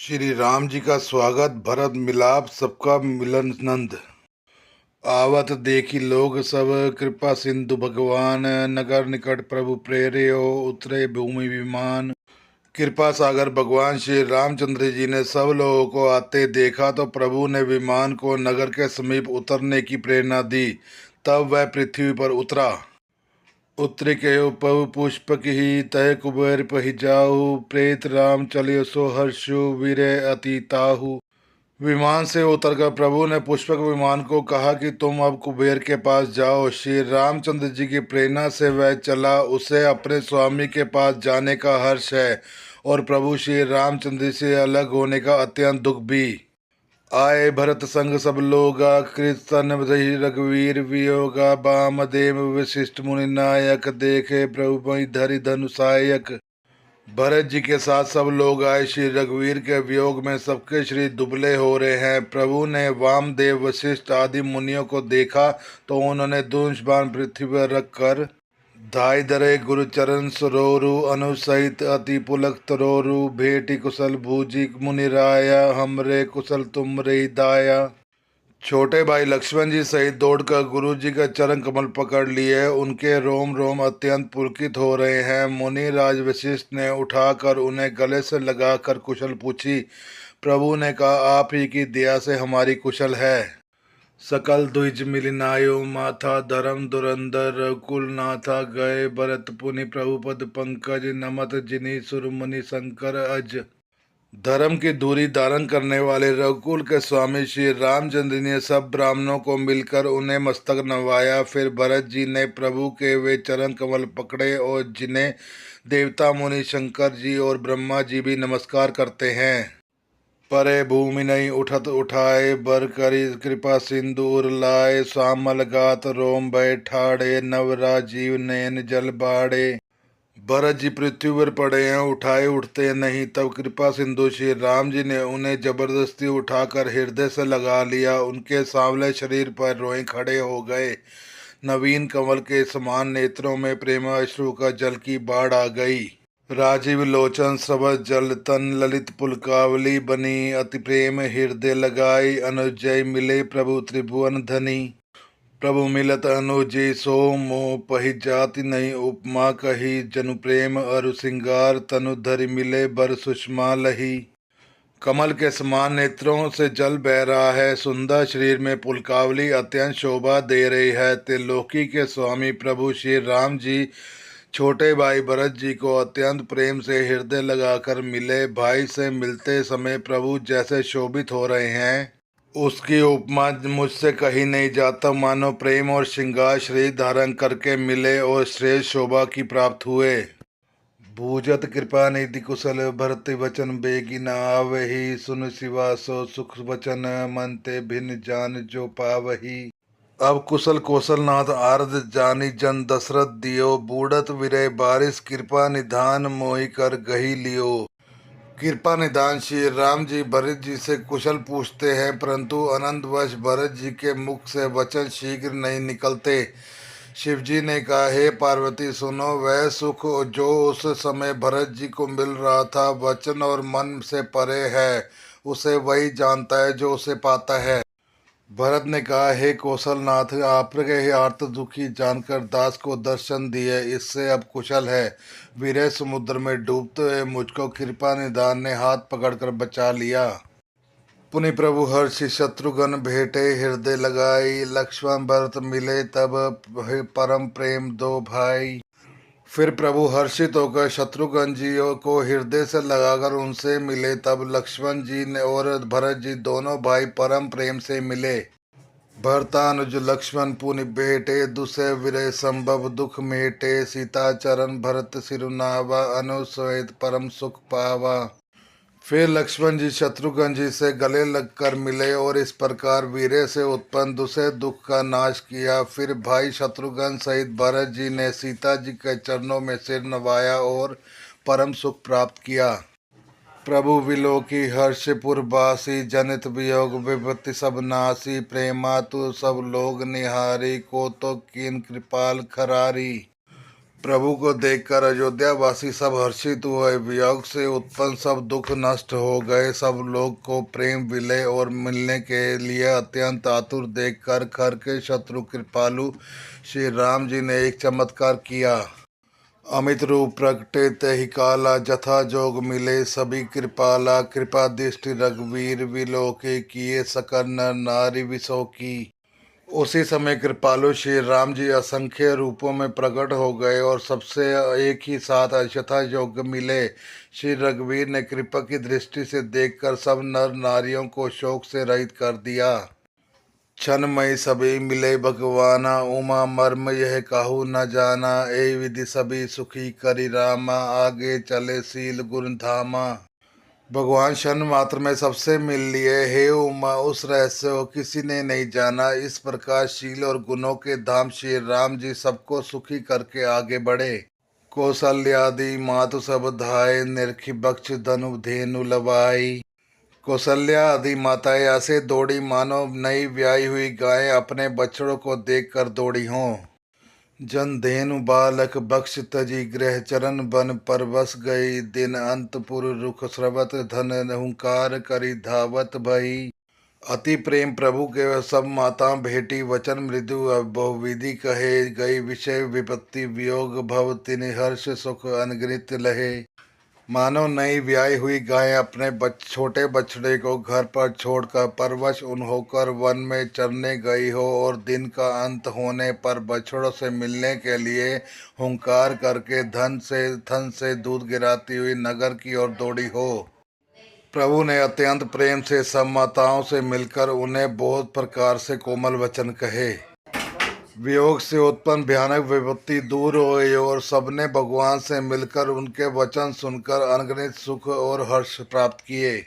श्री राम जी का स्वागत भरत मिलाप सबका मिलन नंद। आवत देखी लोग सब कृपा सिंधु भगवान। नगर निकट प्रभु प्रेरयो उतरे भूमि विमान। कृपा सागर भगवान श्री रामचंद्र जी ने सब लोगों को आते देखा तो प्रभु ने विमान को नगर के समीप उतरने की प्रेरणा दी। तब वह पृथ्वी पर उतरा। उतरिकयो पव पुष्पक ही तय कुबेर पहि जाहु। प्रेत राम चलियो सो हर्षु वीरे अति ताहु। विमान से उतरकर प्रभु ने पुष्पक विमान को कहा कि तुम अब कुबेर के पास जाओ। श्री रामचंद्र जी की प्रेरणा से वह चला। उसे अपने स्वामी के पास जाने का हर्ष है और प्रभु श्री रामचंद्र से अलग होने का अत्यंत दुख भी। आए भरत संग सब लोगा कीर्तन रही रघुवीर वियोगा। बामदेव वशिष्ठ मुनि नायक देखे प्रभु महि धरि धनुषायक। भरत जी के साथ सब लोग आए। श्री रघुवीर के वियोग में सबके शरीर दुबले हो रहे हैं। प्रभु ने वामदेव वशिष्ठ आदि मुनियों को देखा तो उन्होंने धनुष बाण पृथ्वी पर रखकर धाय धरे गुरु चरण सरोरु अनुसहित अति पुलक तरोरु। भेटी कुशल भूजी मुनिराया हमरे कुशल तुम रे दाया। छोटे भाई लक्ष्मण जी सहित दौड़कर गुरु जी का चरण कमल पकड़ लिए। उनके रोम रोम अत्यंत पुलकित हो रहे हैं। मुनि राज वशिष्ठ ने उठाकर उन्हें गले से लगाकर कुशल पूछी। प्रभु ने कहा, आप ही की दया से हमारी कुशल है। सकल द्विज मिलिनायो माथा धर्म धुरंधर कुल नाथा गए भरत पुनि प्रभुपद पंकज। नमत जिनी सुरमुनि शंकर अज। धर्म की दूरी धारण करने वाले रघुकुल के स्वामी श्री रामचंद्र ने सब ब्राह्मणों को मिलकर उन्हें मस्तक नवाया। फिर भरत जी ने प्रभु के वे चरण कमल पकड़े और जिन्हें देवता मुनि शंकर जी और ब्रह्मा जी भी नमस्कार करते हैं। परे भूमि नहीं उठत उठाए बर करी कृपा सिंधु उर लाए। श्यामल गात रोम भय ठाड़े नव राजीव नयन जल बाड़े। भरत जी पृथ्वी पर पड़े हैं, उठाए उठते नहीं। तब कृपा सिंधु श्री राम जी ने उन्हें जबरदस्ती उठाकर हृदय से लगा लिया। उनके सांवले शरीर पर रोए खड़े हो गए। नवीन कमल के समान नेत्रों में प्रेम अश्रु का जल की बाढ़ आ गई। राजीव लोचन सबज जल तन ललित पुलकावली बनी। अति प्रेम हृदय लगाई अनुजय मिले प्रभु त्रिभुवन धनी। प्रभु मिलत अनुजय सो मोह पहि जाति नहीं उपमा कही। जनु प्रेम अरु सिंगार तनु धरि मिले बर सुषमा लही। कमल के समान नेत्रों से जल बह रहा है। सुंदर शरीर में पुलकावली अत्यंत शोभा दे रही है। त्रिलोकी के स्वामी प्रभु श्री राम जी छोटे भाई भरत जी को अत्यंत प्रेम से हृदय लगाकर मिले। भाई से मिलते समय प्रभु जैसे शोभित हो रहे हैं उसकी उपमा मुझसे कही नहीं जाता। मानो प्रेम और श्रृंगार शरीर धारण करके मिले और श्रेष्ठ शोभा की प्राप्त हुए। भूजत कृपा निधि कुशल भरत वचन बेगी न आवही। सुन सिवा सो सुख वचन मन ते भिन्न जान जो पावही। अब कुशल कौशलनाथ आरद जानी जन दशरथ दियो। बूढ़त विरय बारिश कृपा निधान मोहि कर गही लियो। कृपा निधान श्री राम जी भरत जी से कुशल पूछते हैं, परंतु अनंतवश भरत जी के मुख से वचन शीघ्र नहीं निकलते। शिव जी ने कहा, हे पार्वती सुनो, वह सुख जो उस समय भरत जी को मिल रहा था वचन और मन से परे है। उसे वही जानता है जो उसे पाता है। भरत ने कहा, हे कौशलनाथ, आपके ही आर्त दुखी जानकर दास को दर्शन दिए, इससे अब कुशल है। विरह समुद्र में डूबते हुए मुझको कृपा निधान ने हाथ पकड़कर बचा लिया। पुनि प्रभु हर्षि शत्रुघ्न भेटे हृदय लगाई। लक्ष्मण भरत मिले तब परम प्रेम दो भाई। फिर प्रभु हर्षित होकर शत्रुघ्न जी को हृदय से लगाकर उनसे मिले। तब लक्ष्मण जी ने और भरत जी दोनों भाई परम प्रेम से मिले। भरतानुज लक्ष्मण पुनि भेटे दुसह विरह संभव दुख मेटे। सीता चरण भरत सिरुनावा अनुसहित परम सुख पावा। फिर लक्ष्मण जी शत्रुघ्न जी से गले लगकर मिले और इस प्रकार वीर्य से उत्पन्न दूसरे दुख का नाश किया। फिर भाई शत्रुघ्न सहित भरत जी ने सीता जी के चरणों में सिर नवाया और परम सुख प्राप्त किया। प्रभु विलोकी हर्षपुरवासी जनित वियोग विपत्ति सब नासी। प्रेमा तु सब लोग निहारी को तो कीन कृपाल खरारी। प्रभु को देखकर अयोध्यावासी सब हर्षित हुए। वियोग से उत्पन्न सब दुख नष्ट हो गए। सब लोग को प्रेम विलय और मिलने के लिए अत्यंत आतुर देखकर खर के शत्रु कृपालु श्री राम जी ने एक चमत्कार किया। अमित रूप प्रगटे तहि काला, जथा जोग मिले सभी कृपाला। कृपा दृष्टि रघुवीर विलोके, किए सकल नर नारी विसो की। उसी समय कृपालु श्री राम जी असंख्य रूपों में प्रकट हो गए और सबसे एक ही साथ यथा योग्य मिले। श्री रघुवीर ने कृपा की दृष्टि से देखकर सब नर नारियों को शोक से रहित कर दिया। क्षणमय सभी मिले भगवाना, उमा मर्म यह काहू न जाना। ए विधि सभी सुखी करी रामा, आगे चले शील गुण धामा। भगवान क्षण मात्र में सबसे मिल लिए। हे उमा, उस रहस्य को किसी ने नहीं जाना। इस प्रकार शील और गुणों के धाम श्री राम जी सबको सुखी करके आगे बढ़े। कौशल्यादि मातु सब धाय, निरखी बक्ष धनु धेनु लवाई। कौशल्या आदि माताएं ऐसे दौड़ी मानो नई ब्याही हुई गायें अपने बछड़ों को देखकर दौड़ी हों। जन धेनु बालक बक्ष तजी, गृह चरण बन परवस गई। दिन अंतपुर रुख स्रवत, धन हुंकार करी धावत भई। अति प्रेम प्रभु के सब माता भेटी, वचन मृदु बहुविधि कहे। गई विषय विपत्ति वियोग भव, तिनि हर्ष सुख अनगिनत लहे। मानो नई ब्याही हुई गाय अपने छोटे बछड़े को घर पर छोड़कर परवश होकर वन में चरने गई हो और दिन का अंत होने पर बछड़ों से मिलने के लिए हुंकार करके थन से दूध गिराती हुई नगर की ओर दौड़ी हो। प्रभु ने अत्यंत प्रेम से सब माताओं से मिलकर उन्हें बहुत प्रकार से कोमल वचन कहे। वियोग से उत्पन्न भयानक विपत्ति दूर हो गई और सबने भगवान से मिलकर उनके वचन सुनकर अनगिनत सुख और हर्ष प्राप्त किए।